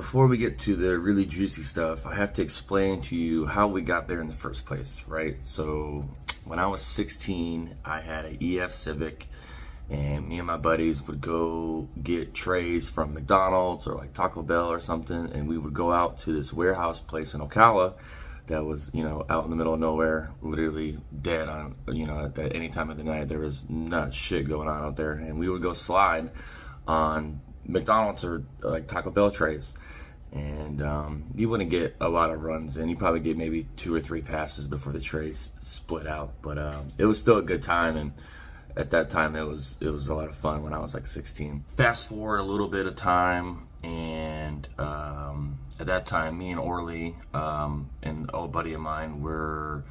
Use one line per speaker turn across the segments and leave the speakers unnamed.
before we get to the really juicy stuff, I have to explain to you how we got there in the first place, right? So when I was 16, I had an EF Civic, and me and my buddies would go get trays from McDonald's or like Taco Bell or something, and we would go out to this warehouse place in Ocala that was, out in the middle of nowhere, literally dead on, at any time of the night. There was not shit going on out there, and we would go slide on McDonald's or like Taco Bell trays, and you wouldn't get a lot of runs in. You probably get maybe 2 or 3 passes before the trays split out, but it was still a good time. And at that time it was a lot of fun when I was like 16. Fast forward a little bit of time, and at that time me and Orly and an old buddy of mine were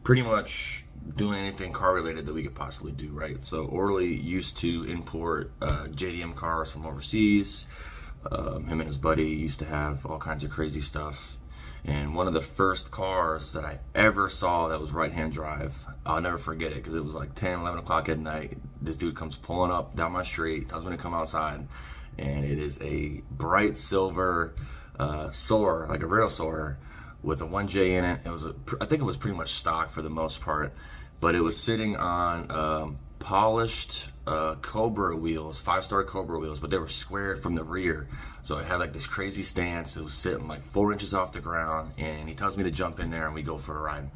pretty much doing anything car related that we could possibly do, right? So Orly used to import JDM cars from overseas. Him and his buddy used to have all kinds of crazy stuff. And one of the first cars that I ever saw that was right-hand drive, I'll never forget it, because it was like 10, 11 o'clock at night. This dude comes pulling up down my street, tells me to come outside, and it is a bright silver Soarer, like a real Soarer, with a 1J in it. I think it was pretty much stock for the most part, but it was sitting on polished Cobra wheels, 5-star Cobra wheels, but they were squared from the rear. So it had like this crazy stance. It was sitting like 4 inches off the ground, and he tells me to jump in there and we go for a ride.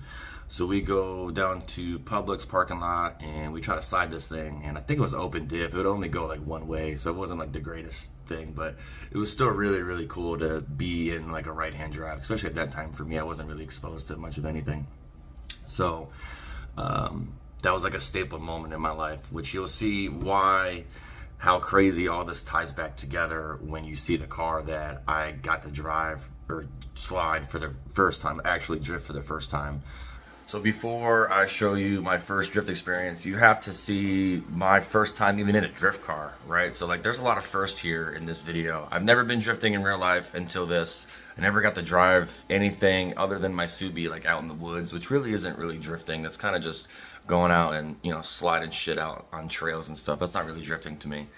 So we go down to Publix parking lot and we try to slide this thing, and I think it was open diff. It would only go like one way, so it wasn't like the greatest thing, but it was still really, really cool to be in like a right-hand drive, especially at that time. For me, I wasn't really exposed to much of anything. So that was like a staple moment in my life, which you'll see how crazy all this ties back together when you see the car that I got to drive or slide for the first time, actually drift for the first time. So before I show you my first drift experience, you have to see my first time even in a drift car, right? So like there's a lot of firsts here in this video. I've never been drifting in real life until this. I never got to drive anything other than my Subi like out in the woods, which really isn't really drifting. That's kind of just going out and sliding shit out on trails and stuff. That's not really drifting to me.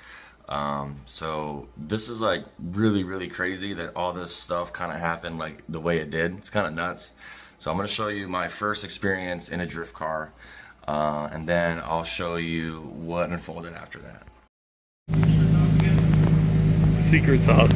So this is like really, really crazy that all this stuff kind of happened like the way it did. It's kind of nuts. So I'm going to show you my first experience in a drift car, and then I'll show you what unfolded after that.
Secret sauce.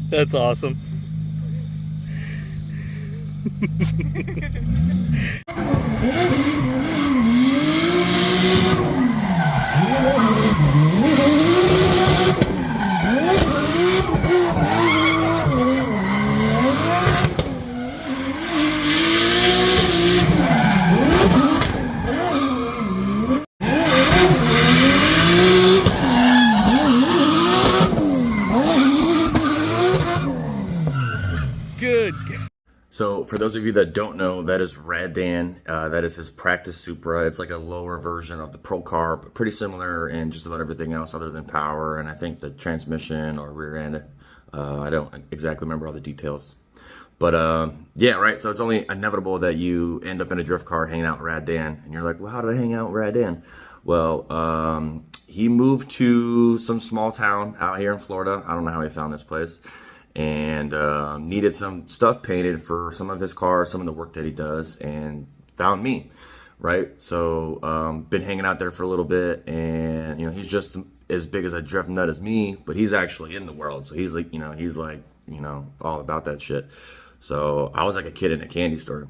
That's awesome. Good.
So for those of you that don't know, that is Rad Dan. That is his practice Supra. It's like a lower version of the Pro Car, but pretty similar in just about everything else other than power, and I think the transmission or rear end. I don't exactly remember all the details. But yeah, right, so it's only inevitable that you end up in a drift car hanging out with Rad Dan, and you're like, well, how did I hang out with Rad Dan? Well, he moved to some small town out here in Florida. I don't know how he found this place. And needed some stuff painted for some of his cars, some of the work that he does, and found me, right? So been hanging out there for a little bit, and he's just as big as a drift nut as me, but he's actually in the world. So he's like, all about that shit. So I was like a kid in a candy store.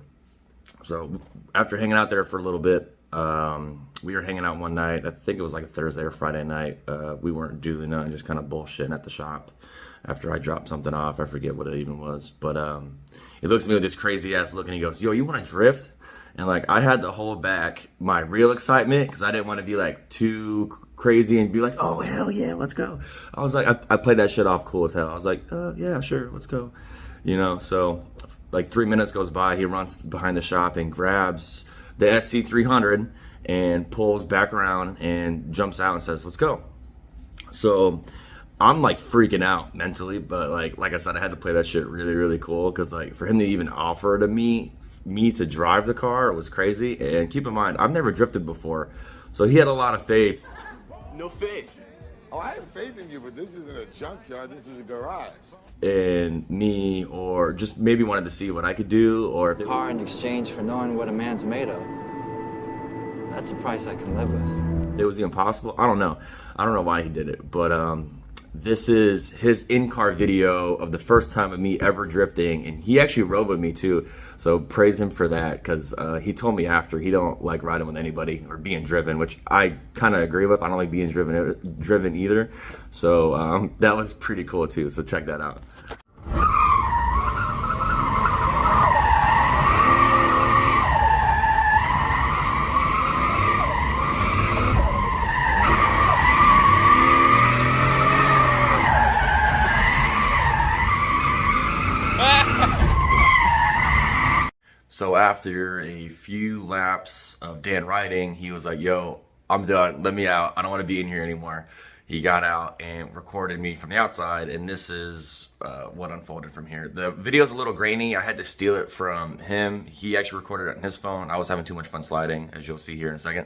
So after hanging out there for a little bit, We were hanging out one night. I think it was like a Thursday or Friday night. We weren't doing nothing, just kind of bullshitting at the shop after I dropped something off. I forget what it even was. But he looks at me with this crazy ass look and he goes, yo, you want to drift? And like I had to hold back my real excitement because I didn't want to be like too crazy and be like, oh hell yeah, let's go. I was like, I played that shit off cool as hell. I was like, yeah, sure, let's go. You know, so like 3 minutes goes by. He runs behind the shop and grabs the SC300 and pulls back around and jumps out and says, let's go. So I'm like freaking out mentally, but like I said, I had to play that shit really, really cool because like for him to even offer to me to drive the car was crazy. And keep in mind, I've never drifted before, so he had a lot of faith.
No faith.
Oh, I have faith in you, but this isn't a junkyard, this is a garage.
In me, or just maybe wanted to see what I could do, or if
Car in exchange for knowing what a man's made of. That's a price I can live with.
it was the impossible. I don't know why he did it, but this is his in-car video of the first time of me ever drifting, and he actually rode with me too, so praise him for that, because he told me after he don't like riding with anybody or being driven, which I kind of agree with. I don't like being driven either, so that was pretty cool too, so check that out. So after a few laps of Dan riding, he was like, yo, I'm done. Let me out. I don't want to be in here anymore. He got out and recorded me from the outside, and this is what unfolded from here. The video's a little grainy. I had to steal it from him. He actually recorded it on his phone. I was having too much fun sliding, as you'll see here in a second.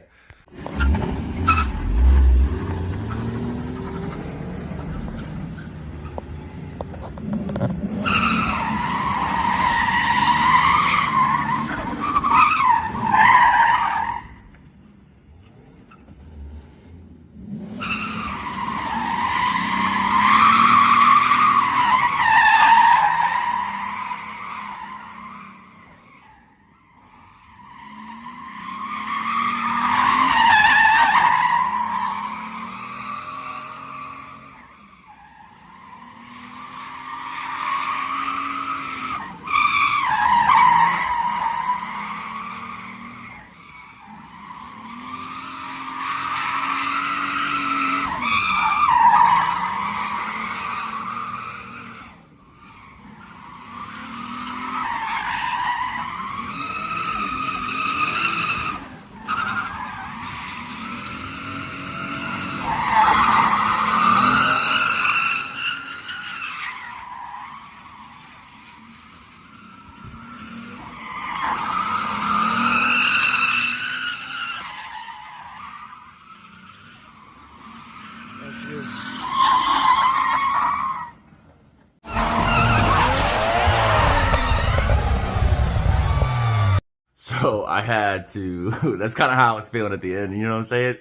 So I had to, that's kind of how I was feeling at the end, you know what I'm saying?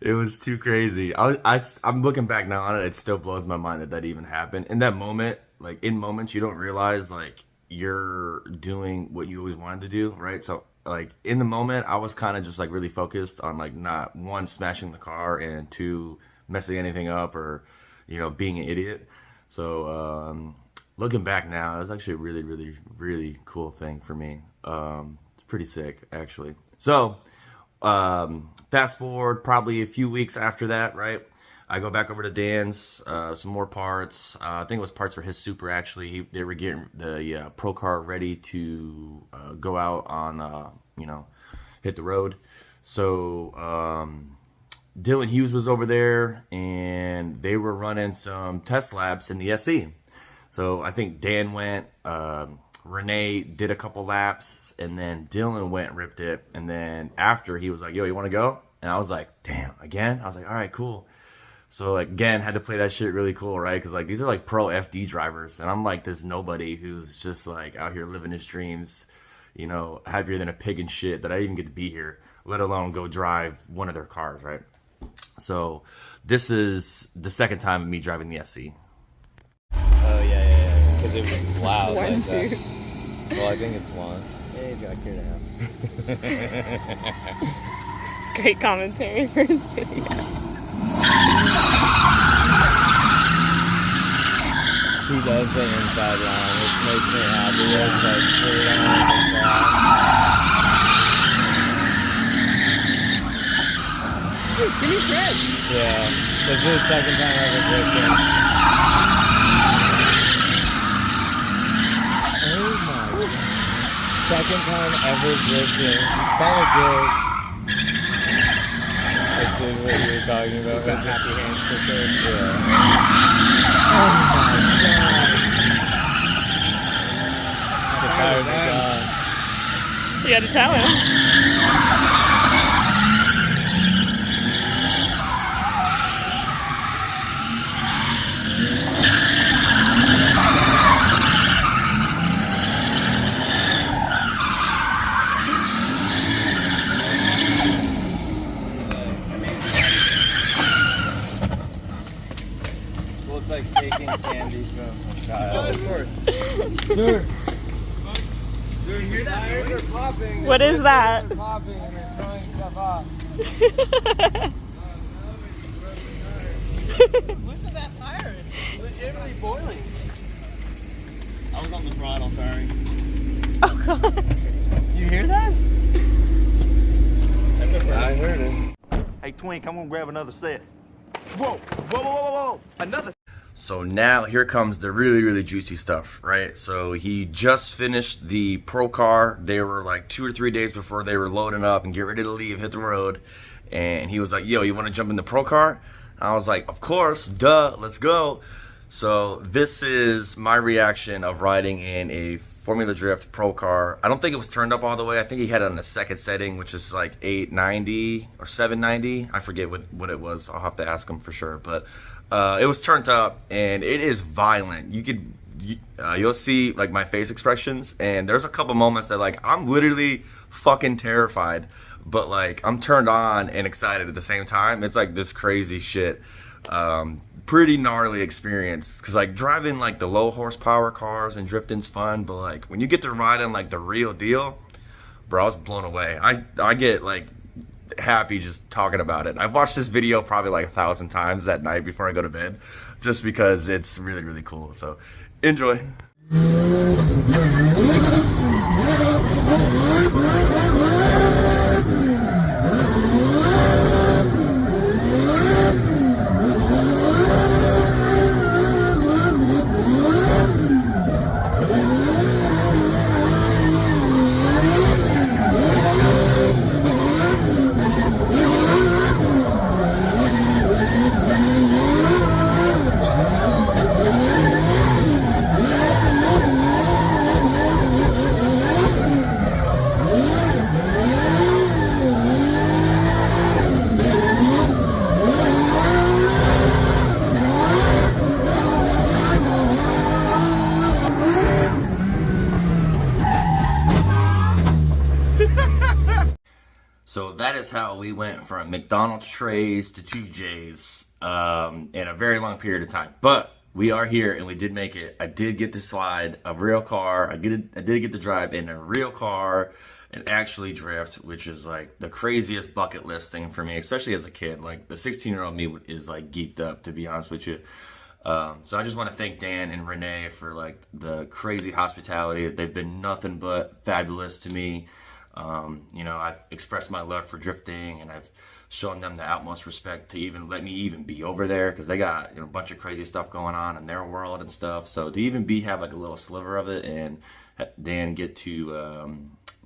It was too crazy. I'm looking back now on it, it still blows my mind that even happened. In that moment, like in moments, you don't realize like you're doing what you always wanted to do, right? So like in the moment, I was kind of just like really focused on like not one, smashing the car, and two, messing anything up or, you know, being an idiot. So looking back now, it was actually a really, really, really cool thing for me. Pretty sick, actually. So fast forward probably a few weeks after that, right? I go back over to Dan's, some more parts. I think it was parts for his Super, actually. They were getting the Pro car ready to go out on, you know, hit the road. So Dylan Hughes was over there, and they were running some test laps in the SE. So I think Dan went, Renee did a couple laps, and then Dylan went and ripped it. And then after, he was like, yo, you want to go? And I was like, damn, again? I was like, all right, cool. So like, again, had to play that shit really cool, right? Because like these are like pro FD drivers, and I'm like this nobody who's just like out here living his dreams, you know, happier than a pig and shit that I even get to be here, let alone go drive one of their cars, right? So this is the second time of me driving the SC.
Oh, yeah. Because it was loud.
One,
like
two.
That. Well, I think it's one. Yeah, he's got 2.5.
great commentary for his video.
He does the inside line, which makes me happy. It's like, put it on the
Hey, Timmy Shreds.
Yeah, this is the second time ever drifting. Oh my god. Second time ever drifting. Felt good. This is what you were talking about.
He's got happy hands for sure.
Yeah. Oh my god. The tires are gone.
You had to tell him.
Well, it's like taking candy from a child. Of course.
Sir.
Sir, you hear that? Tires are popping.
What is that?
They're popping and they're throwing stuff off.
Listen to that tire. It's legitimately boiling.
I was on the throttle, sorry.
Oh god.
You hear that?
That's a first.
I heard it.
Hey, Twink, I'm gonna grab another set. Whoa, whoa, whoa, whoa, whoa, whoa. Another.
So now here comes the really, really juicy stuff, right? So he just finished the pro car. They were like 2 or 3 days before they were loading up and get ready to leave, hit the road. And he was like, yo, you want to jump in the pro car? I was like, of course, duh, let's go. So this is my reaction of riding in a Formula Drift pro car. I don't think it was turned up all the way. I think he had it on the second setting, which is like 890 or 790. I forget what it was. I'll have to ask him for sure. But it was turned up and it is violent. You'll see like my face expressions, and there's a couple moments that like I'm literally fucking terrified, but like I'm turned on and excited at the same time. It's like this crazy shit. Pretty gnarly experience, because like driving like the low horsepower cars and drifting's fun, but like when you get to ride in like the real deal, bro, I was blown away. I get like happy just talking about it. I've watched this video probably like 1,000 times that night before I go to bed, just because it's really, really cool. So enjoy. So that is how we went from McDonald's trays to 2Js in a very long period of time. But we are here and we did make it. I did get to slide a real car. I did get to drive in a real car and actually drift, which is like the craziest bucket list thing for me, especially as a kid. Like the 16-year-old me is like geeked up, to be honest with you. So I just want to thank Dan and Renee for like the crazy hospitality. They've been nothing but fabulous to me. You know, I've expressed my love for drifting, and I've shown them the utmost respect to even let me even be over there, because they got, you know, a bunch of crazy stuff going on in their world and stuff. So to even have like a little sliver of it, and Dan get to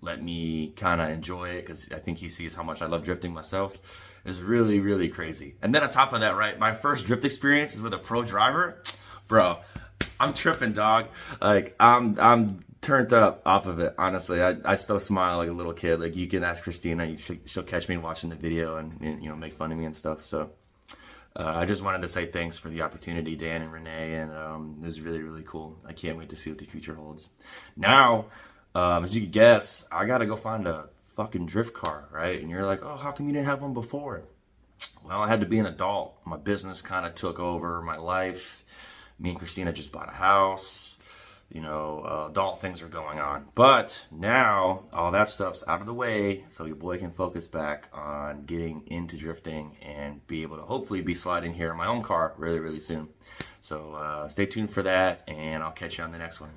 let me kind of enjoy it, because I think he sees how much I love drifting myself, is really, really crazy. And then on top of that, right, my first drift experience is with a pro driver. Bro, I'm tripping, dog. Like I'm turned up off of it, honestly. I still smile like a little kid. Like, you can ask Christina, she'll catch me watching the video and you know, make fun of me and stuff. So I just wanted to say thanks for the opportunity, Dan and Renee, and it was really, really cool. I can't wait to see what the future holds. Now, as you can guess, I gotta go find a fucking drift car, right? And you're like, oh, how come you didn't have one before? Well, I had to be an adult. My business kind of took over my life. Me and Christina just bought a house. adult things are going on. But now all that stuff's out of the way, so your boy can focus back on getting into drifting and be able to hopefully be sliding here in my own car really, really soon. So stay tuned for that, and I'll catch you on the next one.